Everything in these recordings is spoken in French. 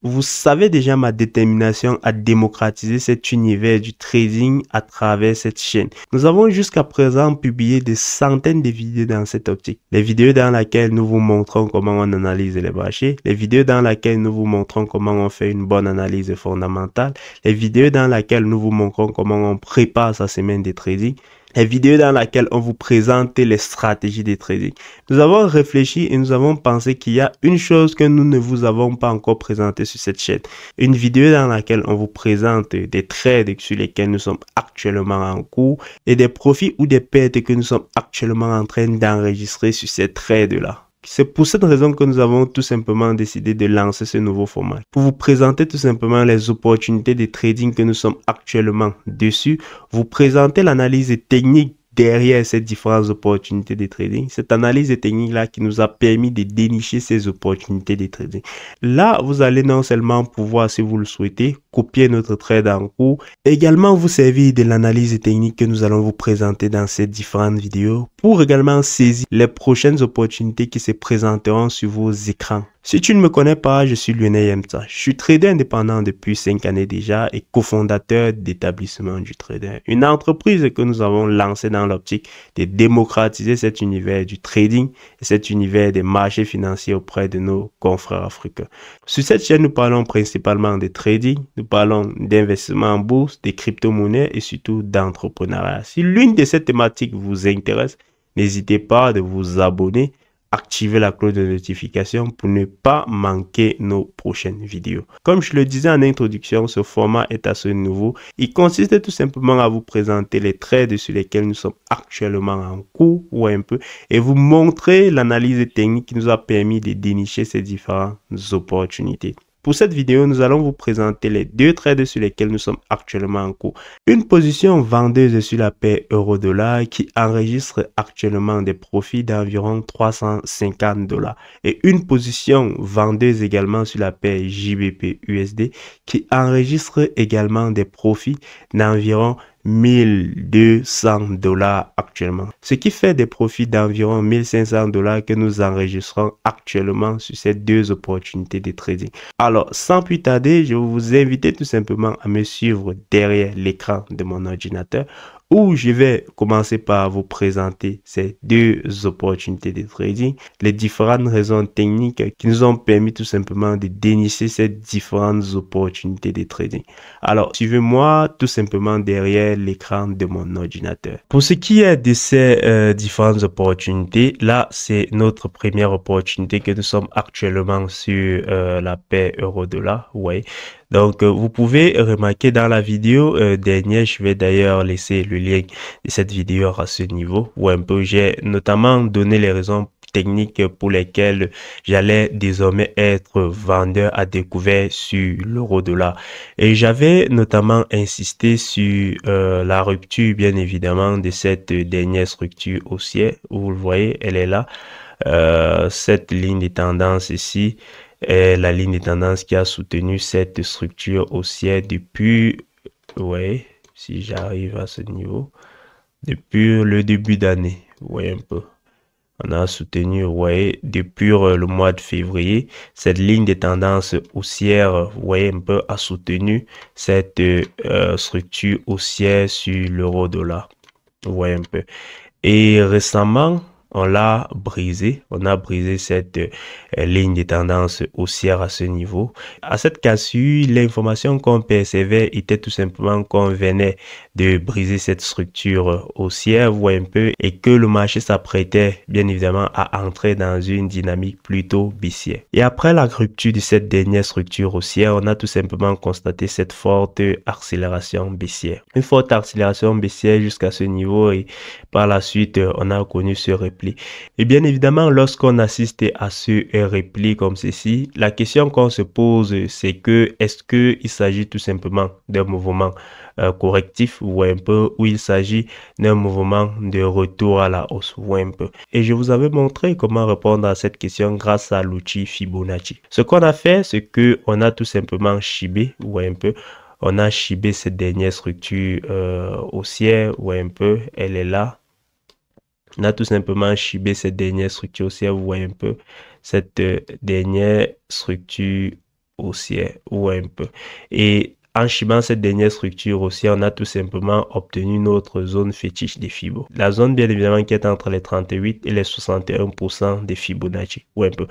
vous savez déjà ma détermination à démocratiser cet univers du trading à travers cette chaîne. Nous avons jusqu'à présent publié des centaines de vidéos dans cette optique. Les vidéos dans lesquelles nous vous montrons comment on analyse les marchés, les vidéos dans lesquelles nous vous montrons comment on fait une bonne analyse fondamentale, les vidéos dans lesquelles nous vous montrons comment on prépare sa semaine de trading, les vidéos dans lesquelles on vous présente les stratégies de trading. Nous avons réfléchi et nous avons pensé qu'il y a une chose que nous ne vous avons pas encore présentée sur cette chaîne. Une vidéo dans laquelle on vous présente des trades sur lesquels nous sommes actuellement en cours et des profits ou des pertes que nous sommes actuellement en train d'enregistrer sur ces trades-là. C'est pour cette raison que nous avons tout simplement décidé de lancer ce nouveau format. Pour vous présenter tout simplement les opportunités de trading que nous sommes actuellement dessus, vous présenter l'analyse technique derrière ces différentes opportunités de trading. Cette analyse technique-là qui nous a permis de dénicher ces opportunités de trading. Là, vous allez non seulement pouvoir, si vous le souhaitez, copier notre trade en cours, également vous servir de l'analyse technique que nous allons vous présenter dans ces différentes vidéos pour également saisir les prochaines opportunités qui se présenteront sur vos écrans. Si tu ne me connais pas, je suis Lionel Yemtsa. Je suis trader indépendant depuis 5 années déjà et cofondateur d'établissement du trader. Une entreprise que nous avons lancée dans l'optique de démocratiser cet univers du trading et cet univers des marchés financiers auprès de nos confrères africains. Sur cette chaîne, nous parlons principalement de trading, nous parlons d'investissement en bourse, des crypto-monnaies et surtout d'entrepreneuriat. Si l'une de ces thématiques vous intéresse, n'hésitez pas à vous abonner, activer la cloche de notification pour ne pas manquer nos prochaines vidéos. Comme je le disais en introduction, ce format est assez nouveau. Il consiste tout simplement à vous présenter les trades sur lesquels nous sommes actuellement en cours ou un peu et vous montrer l'analyse technique qui nous a permis de dénicher ces différentes opportunités. Pour cette vidéo, nous allons vous présenter les deux trades sur lesquels nous sommes actuellement en cours. Une position vendeuse sur la paire euro-dollar qui enregistre actuellement des profits d'environ 350 $ et une position vendeuse également sur la paire JBP-USD qui enregistre également des profits d'environ 1200 $ actuellement. Ce qui fait des profits d'environ 1500 $ que nous enregistrons actuellement sur ces deux opportunités de trading. Alors, sans plus tarder, je vais vous inviter tout simplement à me suivre derrière l'écran de mon ordinateur où je vais commencer par vous présenter ces deux opportunités de trading, les différentes raisons techniques qui nous ont permis tout simplement de dénicher ces différentes opportunités de trading. Alors, suivez-moi tout simplement derrière l'écran de mon ordinateur. Pour ce qui est de ces différentes opportunités, là, c'est notre première opportunité que nous sommes actuellement sur la paire euro-dollar. Ouais. Donc, vous pouvez remarquer dans la vidéo dernière, je vais d'ailleurs laisser le lien de cette vidéo à ce niveau, où un peu j'ai notamment donné les raisons techniques pour lesquelles j'allais désormais être vendeur à découvert sur l'euro-dollar. Et j'avais notamment insisté sur la rupture, bien évidemment, de cette dernière structure haussière. Vous le voyez, elle est là. Cette ligne de tendance ici est la ligne de tendance qui a soutenu cette structure haussière depuis, ouais, si j'arrive à ce niveau, depuis le début d'année. Vous voyez un peu. On a soutenu, vous voyez, depuis le mois de février, cette ligne de tendance haussière, vous voyez un peu, a soutenu cette structure haussière sur l'euro-dollar. Vous voyez un peu. Et récemment, on l'a brisé, on a brisé cette ligne de tendance haussière à ce niveau. À cette cassure, l'information qu'on percevait était tout simplement qu'on venait de briser cette structure haussière, vous voyez un peu, et que le marché s'apprêtait bien évidemment à entrer dans une dynamique plutôt baissière. Et après la rupture de cette dernière structure haussière, on a tout simplement constaté cette forte accélération baissière. Une forte accélération baissière jusqu'à ce niveau et par la suite, on a connu ce repli. Et bien évidemment, lorsqu'on assiste à ce repli comme ceci, la question qu'on se pose, c'est que est-ce qu'il s'agit tout simplement d'un mouvement correctif ou un peu, ou il s'agit d'un mouvement de retour à la hausse ou un peu. Et je vous avais montré comment répondre à cette question grâce à l'outil Fibonacci. Ce qu'on a fait, c'est que on a tout simplement chibé ou un peu. On a chibé cette dernière structure haussière ou un peu, elle est là. On a tout simplement chibé cette dernière structure haussière, vous voyez un peu cette dernière structure haussière ou un peu. Et en chibant cette dernière structure aussi, on a tout simplement obtenu notre zone fétiche des Fibo. La zone, bien évidemment, qui est entre les 38 et les 61% des Fibonacci, ou un peu.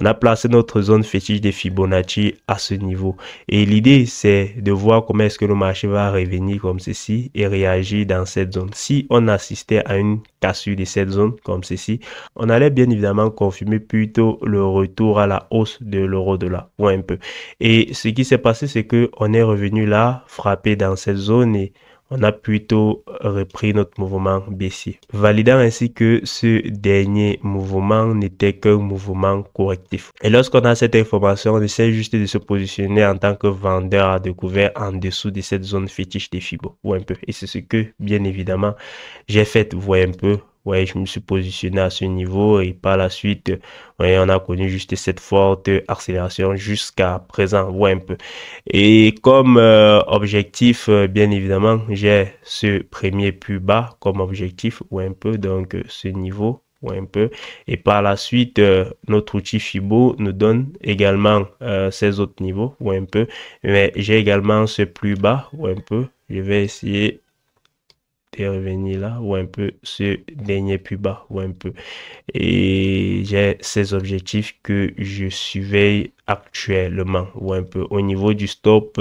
On a placé notre zone fétiche des Fibonacci à ce niveau. Et l'idée, c'est de voir comment est-ce que le marché va revenir comme ceci et réagir dans cette zone. Si on assistait à une cassure de cette zone comme ceci, on allait bien évidemment confirmer plutôt le retour à la hausse de l'euro-dollar, ou un peu. Et ce qui s'est passé, c'est que on est revenu là, frappé dans cette zone et on a plutôt repris notre mouvement baissier, validant ainsi que ce dernier mouvement n'était qu'un mouvement correctif. Et lorsqu'on a cette information, on essaie juste de se positionner en tant que vendeur à découvert en dessous de cette zone fétiche des Fibo, ou un peu. Et c'est ce que, bien évidemment, j'ai fait, vous voyez un peu. Ouais, je me suis positionné à ce niveau et par la suite, ouais, on a connu juste cette forte accélération jusqu'à présent, ouais, un peu. Et comme objectif, bien évidemment, j'ai ce premier plus bas comme objectif, ou un peu, donc ce niveau, ou un peu. Et par la suite, notre outil Fibo nous donne également ces autres niveaux, ou un peu. Mais j'ai également ce plus bas, ou un peu. Je vais essayer de revenir là, ou un peu ce dernier plus bas, ou un peu. Et j'ai ces objectifs que je surveille actuellement, ou un peu. Au niveau du stop,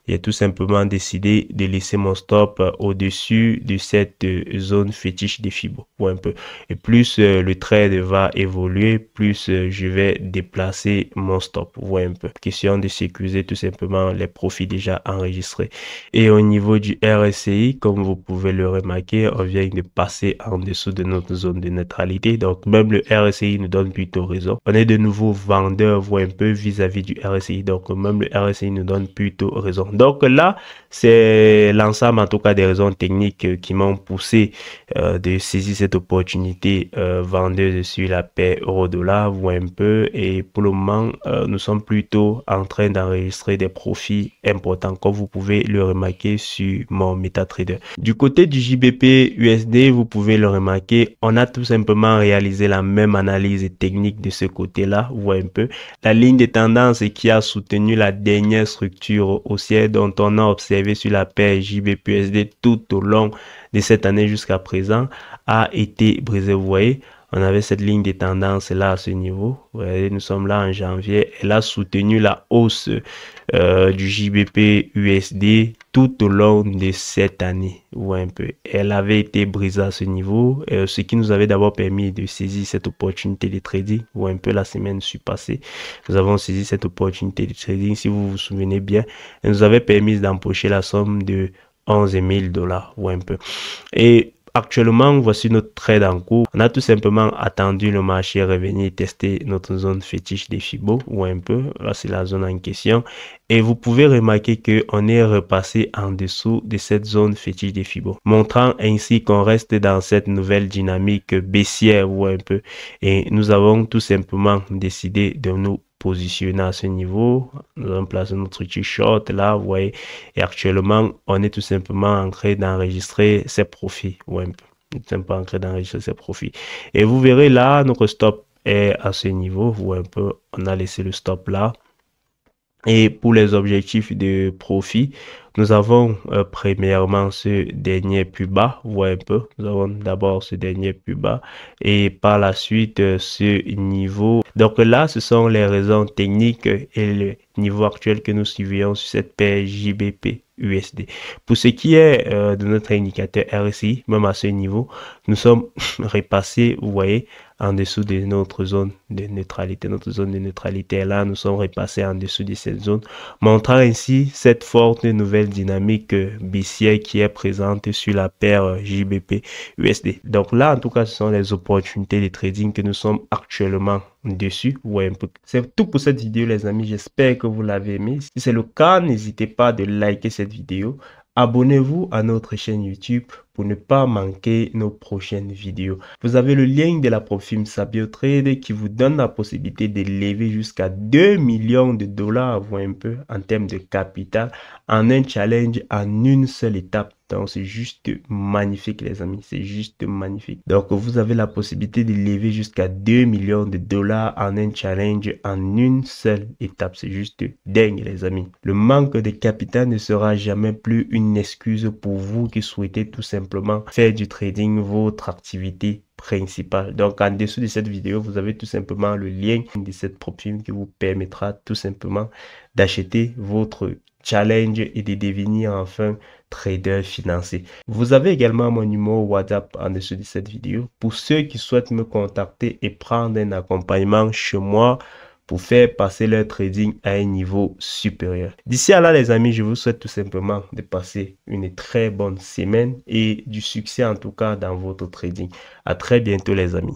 j'ai tout simplement décidé de laisser mon stop au-dessus de cette zone fétiche des Fibo, ou un peu. Et plus le trade va évoluer, plus je vais déplacer mon stop, ou un peu. Question de sécuriser tout simplement les profits déjà enregistrés. Et au niveau du RSI, comme vous pouvez le remarquer, on vient de passer en dessous de notre zone de neutralité. Donc, même le RSI nous donne plutôt raison. On est de nouveau vendeur, voire un peu vis-à-vis du RSI. Donc, même le RSI nous donne plutôt raison. Donc là, c'est l'ensemble, en tout cas, des raisons techniques qui m'ont poussé de saisir cette opportunité vendeuse sur la paire euro-dollar, voire un peu. Et pour le moment, nous sommes plutôt en train d'enregistrer des profits importants, comme vous pouvez le remarquer sur mon MetaTrader. Du côté du JBP USD, vous pouvez le remarquer, on a tout simplement réalisé la même analyse technique de ce côté-là, ou un peu. La ligne de tendance qui a soutenu la dernière structure haussière dont on a observé sur la paire JBP USD tout au long de cette année jusqu'à présent a été brisée. Vous voyez, on avait cette ligne de tendance là à ce niveau. Vous voyez, nous sommes là en janvier. Elle a soutenu la hausse du JBP USD tout au long de cette année, ou un peu. Elle avait été brisée à ce niveau, ce qui nous avait d'abord permis de saisir cette opportunité de trading, ou un peu la semaine passée. Nous avons saisi cette opportunité de trading, si vous vous souvenez bien. Elle nous avait permis d'empocher la somme de 11 000 $, ou un peu. Et actuellement, voici notre trade en cours. On a tout simplement attendu le marché revenir tester notre zone fétiche des Fibo, ou un peu. Là, c'est la zone en question. Et vous pouvez remarquer qu'on est repassé en dessous de cette zone fétiche des Fibo, montrant ainsi qu'on reste dans cette nouvelle dynamique baissière, ou un peu. Et nous avons tout simplement décidé de nous positionner à ce niveau. Nous avons placé notre outil short là, vous voyez, et actuellement on est tout simplement en train d'enregistrer ses profits, ou un peu, tout simplement en train d'enregistrer ses profits. Et vous verrez là, notre stop est à ce niveau, vous voyez un peu, on a laissé le stop là. Et pour les objectifs de profit, nous avons premièrement ce dernier plus bas, vous voyez un peu, nous avons d'abord ce dernier plus bas et par la suite ce niveau. Donc là, ce sont les raisons techniques et le niveau actuel que nous suivons sur cette paire JBP USD. Pour ce qui est de notre indicateur RSI, même à ce niveau, nous sommes repassés, vous voyez, en dessous de notre zone de neutralité. Notre zone de neutralité est là, nous sommes repassés en dessous de cette zone, montrant ainsi cette forte nouvelle dynamique baissière qui est présente sur la paire JBP USD. Donc là, en tout cas, ce sont les opportunités de trading que nous sommes actuellement dessus. Ouais, c'est tout pour cette vidéo, les amis. J'espère que vous l'avez aimé. Si c'est le cas, n'hésitez pas de liker cette vidéo. Abonnez-vous à notre chaîne YouTube pour ne pas manquer nos prochaines vidéos. Vous avez le lien de la Profim Sabio Trade qui vous donne la possibilité de lever jusqu'à 2 millions de $, voire un peu, en termes de capital, en un challenge en une seule étape. Donc, c'est juste magnifique, les amis. C'est juste magnifique. Donc, vous avez la possibilité de lever jusqu'à 2 millions de dollars en un challenge en une seule étape. C'est juste dingue, les amis. Le manque de capital ne sera jamais plus une excuse pour vous qui souhaitez tout simplement faire du trading votre activité principale. Donc, en dessous de cette vidéo, vous avez tout simplement le lien de cette profil qui vous permettra tout simplement d'acheter votre challenge et de devenir enfin trader financier. Vous avez également mon numéro WhatsApp en dessous de cette vidéo pour ceux qui souhaitent me contacter et prendre un accompagnement chez moi pour faire passer leur trading à un niveau supérieur. D'ici à là, les amis, je vous souhaite tout simplement de passer une très bonne semaine et du succès en tout cas dans votre trading. À très bientôt, les amis.